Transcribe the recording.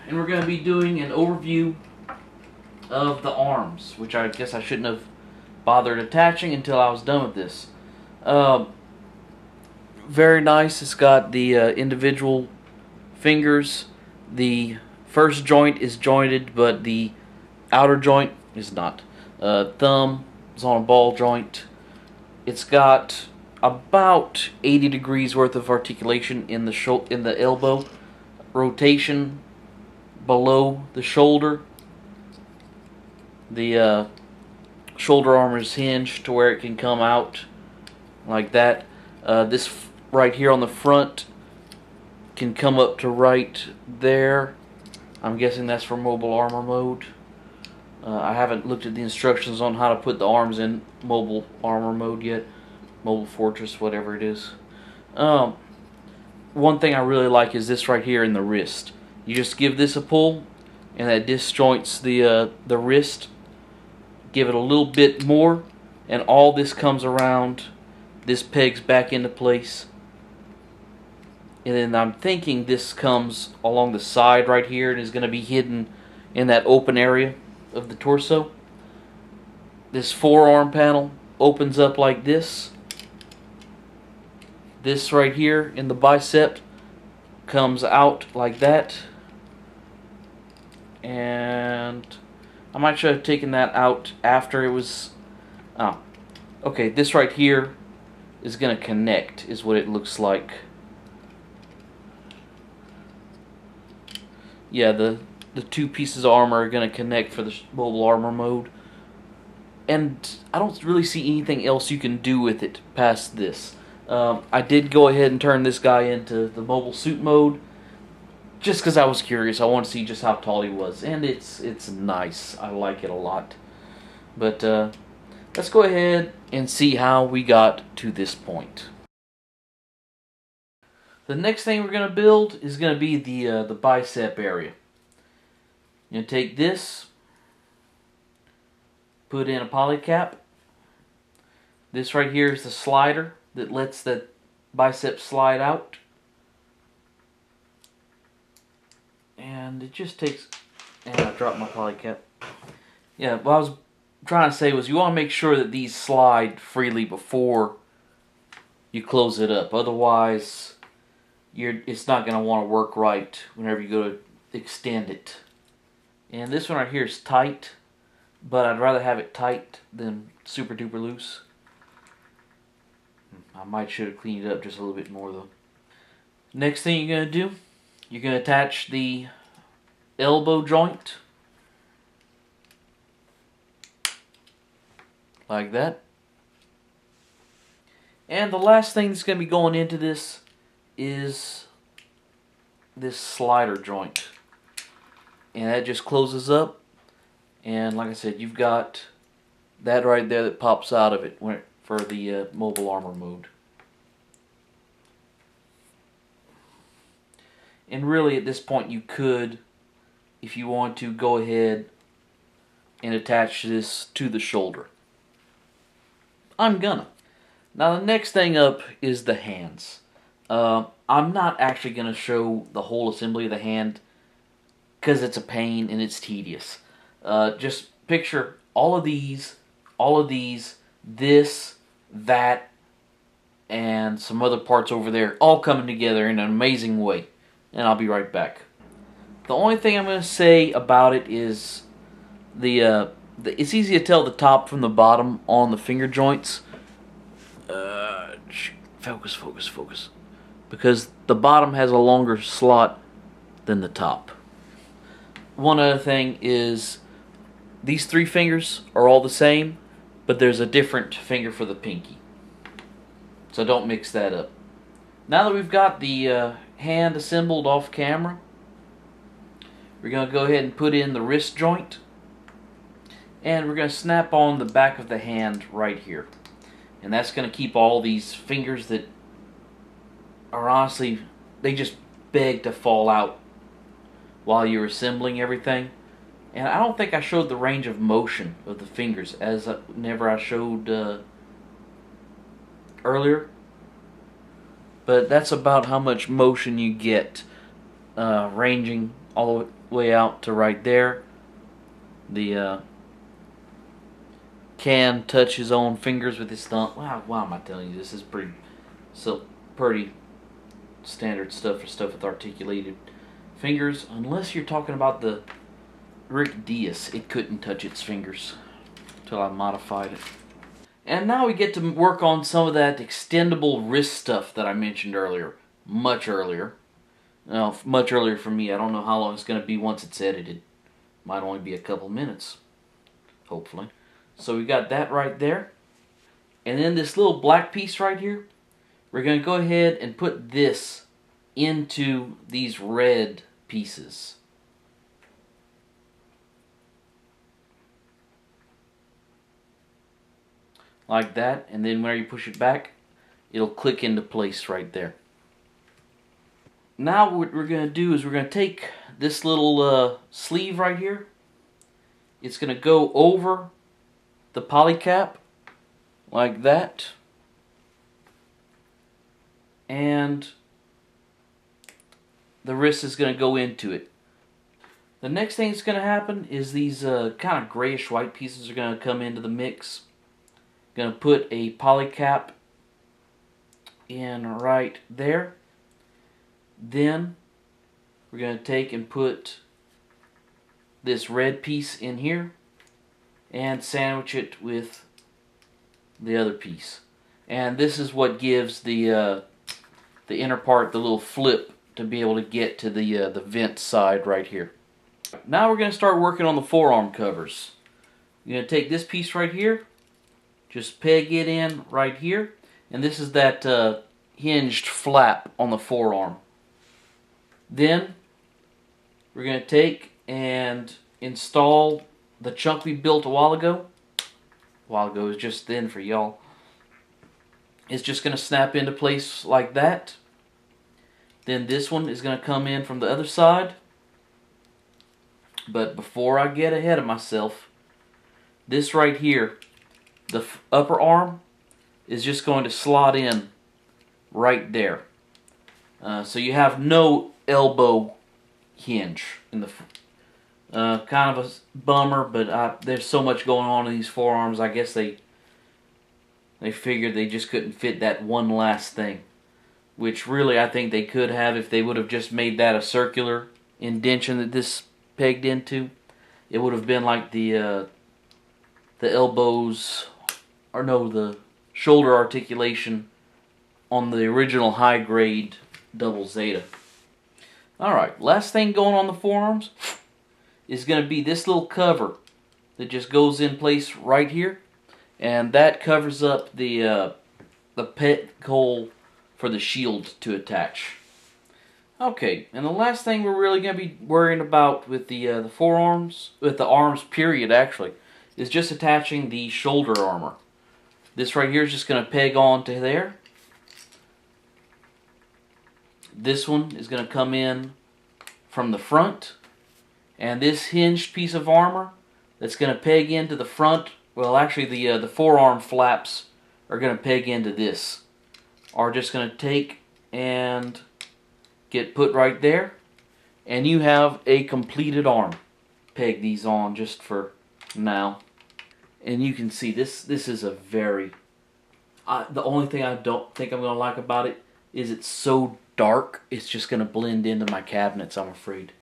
and we're going to be doing an overview of the arms, which I guess I shouldn't have bothered attaching until I was done with this. Very nice. It's got the individual fingers. The first joint is jointed, but the outer joint is not. Thumb is on a ball joint. It's got about 80 degrees worth of articulation in the elbow, rotation below the shoulder. The shoulder arm is hinged to where it can come out like that. This right here on the front can come up to right there. I'm guessing that's for mobile armor mode. I haven't looked at the instructions on how to put the arms in mobile armor mode yet. Mobile fortress, whatever it is. One thing I really like is this right here in the wrist. You just give this a pull, and that disjoints the wrist. Give it a little bit more, and all this comes around. This pegs back into place. And then I'm thinking this comes along the side right here and is going to be hidden in that open area of the torso. This forearm panel opens up like this. This right here in the bicep comes out like that. And I might should have taken that out after it was... Oh, okay, this right here is going to connect, is what it looks like. Yeah, the two pieces of armor are going to connect for the mobile armor mode. And I don't really see anything else you can do with it past this. I did go ahead and turn this guy into the mobile suit mode, just because I was curious. I wanted to see just how tall he was, and it's nice. I like it a lot. But let's go ahead and see how we got to this point. The next thing we're going to build is going to be the bicep area. You're going to take this, put in a polycap. This right here is the slider that lets the bicep slide out. And it just takes... And I dropped my polycap. Yeah, what I was trying to say was you want to make sure that these slide freely before you close it up. Otherwise, it's not going to want to work right whenever you go to extend it. And this one right here is tight, but I'd rather have it tight than super duper loose. I might should have cleaned it up just a little bit more though. Next thing you're going to do, you're going to attach the elbow joint like that. And the last thing that's going to be going into this is this slider joint. And that just closes up. And like I said, you've got that right there that pops out of it for the mobile armor mode. And really at this point you could, if you want to, go ahead and attach this to the shoulder. I'm gonna. Now the next thing up is the hands. I'm not actually going to show the whole assembly of the hand because it's a pain and it's tedious. Just picture all of these, this, that, and some other parts over there all coming together in an amazing way. And I'll be right back. The only thing I'm going to say about it is it's easy to tell the top from the bottom on the finger joints. Focus. Because the bottom has a longer slot than the top. One other thing is these three fingers are all the same, but there's a different finger for the pinky. So don't mix that up. Now that we've got the hand assembled off camera, we're going to go ahead and put in the wrist joint. And we're going to snap on the back of the hand right here. And that's going to keep all these fingers that are honestly, they just beg to fall out while you're assembling everything. And I don't think I showed the range of motion of the fingers as whenever I showed earlier. But that's about how much motion you get ranging all the way out to right there. The can touch his own fingers with his thumb. Wow, why am I telling you this? Is pretty standard stuff for stuff with articulated fingers. Unless you're talking about the Rick Diaz, it couldn't touch its fingers until I modified it. And now we get to work on some of that extendable wrist stuff that I mentioned earlier. Much earlier. Well, much earlier for me. I don't know how long it's going to be once it's edited. Might only be a couple minutes. Hopefully. So we got that right there. And then this little black piece right here, we're going to go ahead and put this into these red pieces. Like that, and then whenever you push it back, it'll click into place right there. Now what we're going to do is we're going to take this little sleeve right here. It's going to go over the polycap like that. And the wrist is going to go into it. The next thing that's going to happen is these kind of grayish white pieces are going to come into the mix. Going to put a polycap in right there. Then we're going to take and put this red piece in here and sandwich it with the other piece. And this is what gives the inner part the little flip to be able to get to the vent side right here. Now we're going to start working on the forearm covers. You're going to take this piece right here, just peg it in right here, and this is that hinged flap on the forearm. Then we're going to take and install the chunk we built a while ago. A while ago is just then for y'all. It's just going to snap into place like that. Then this one is going to come in from the other side. But before I get ahead of myself, this right here, the upper arm, is just going to slot in right there. So you have no elbow hinge in the kind of a bummer, but there's so much going on in these forearms. I guess they figured they just couldn't fit that one last thing, which really I think they could have if they would have just made that a circular indention that this pegged into. It would have been like the elbows, or no, the shoulder articulation on the original high grade double Zeta. Alright, last thing going on the forearms is going to be this little cover that just goes in place right here, and that covers up the peg hole for the shield to attach. Okay, and the last thing we're really going to be worrying about with the forearms, with the arms period actually, is just attaching the shoulder armor. This right here is just going to peg on to there. This one is going to come in from the front, and this hinged piece of armor that's going to peg into the front, well actually the forearm flaps are going to peg into this, are just going to take and get put right there, and you have a completed arm. Peg these on just for now, and you can see this is a very the only thing I don't think I'm going to like about it is it's so dark, it's just going to blend into my cabinets, I'm afraid.